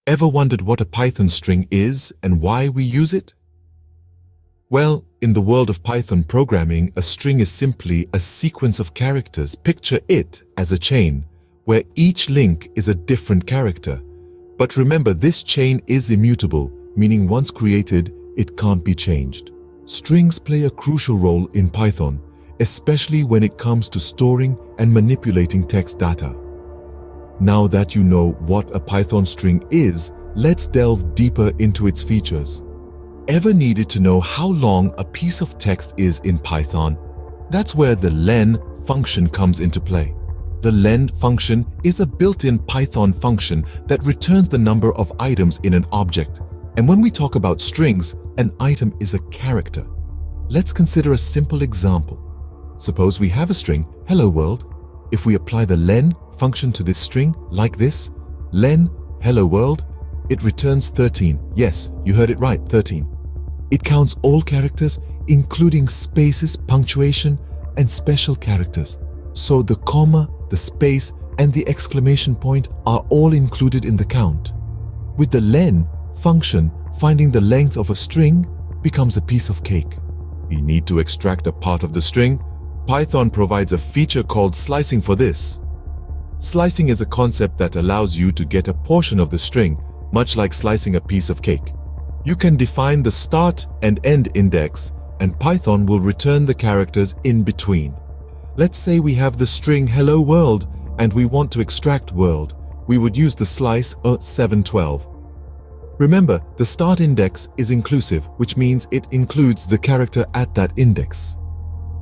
Ever wondered what a Python string is and why we use it? Well, in the world of Python programming, a string is simply a sequence of characters. Picture it as a chain, where each link is a different character. But remember, this chain is immutable, meaning once created, it can't be changed. Strings play a crucial role in Python, especially when it comes to storing and manipulating text data. Now that you know what a Python string is, let's delve deeper into its features. Ever needed to know how long a piece of text is in Python? That's where the len function comes into play. The len function is a built-in Python function that returns the number of items in an object. And when we talk about strings, an item is a character. Let's consider a simple example. Suppose we have a string, hello world. If we apply the len function to this string like this, len hello world, it returns 13. Yes, you heard it right, 13. It counts all characters, including spaces, punctuation, and special characters. So the comma, the space, and the exclamation point are all included in the count. With the len function, finding the length of a string becomes a piece of cake. You need to extract a part of the string. Python provides a feature called slicing for this. Slicing is a concept that allows you to get a portion of the string, much like slicing a piece of cake. You can define the start and end index, and Python will return the characters in between. Let's say we have the string hello world and we want to extract world. We would use the slice 712. Remember, the start index is inclusive, which means it includes the character at that index.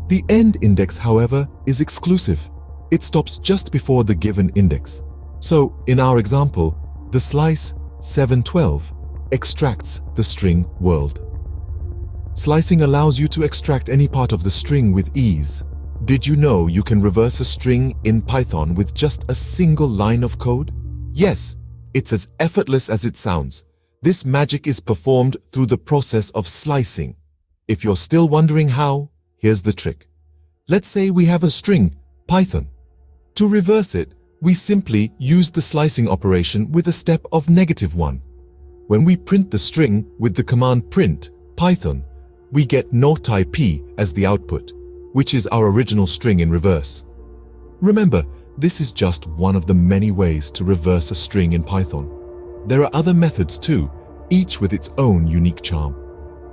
The end index, however, is exclusive. It stops just before the given index. So, in our example, the slice 712 extracts the string world. Slicing allows you to extract any part of the string with ease. Did you know you can reverse a string in Python with just a single line of code? Yes, it's as effortless as it sounds. This magic is performed through the process of slicing. If you're still wondering how, here's the trick. Let's say we have a string, Python. To reverse it, we simply use the slicing operation with a step of -1. When we print the string with the command print Python, we get datatype as the output, which is our original string in reverse. Remember, this is just one of the many ways to reverse a string in Python. There are other methods too, each with its own unique charm.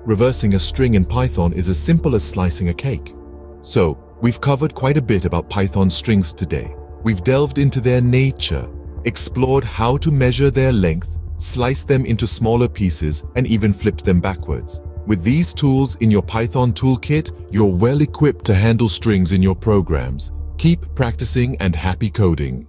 Reversing a string in Python is as simple as slicing a cake. So, we've covered quite a bit about Python strings today. We've delved into their nature, explored how to measure their length, sliced them into smaller pieces, and even flipped them backwards. With these tools in your Python toolkit, you're well equipped to handle strings in your programs. Keep practicing and happy coding.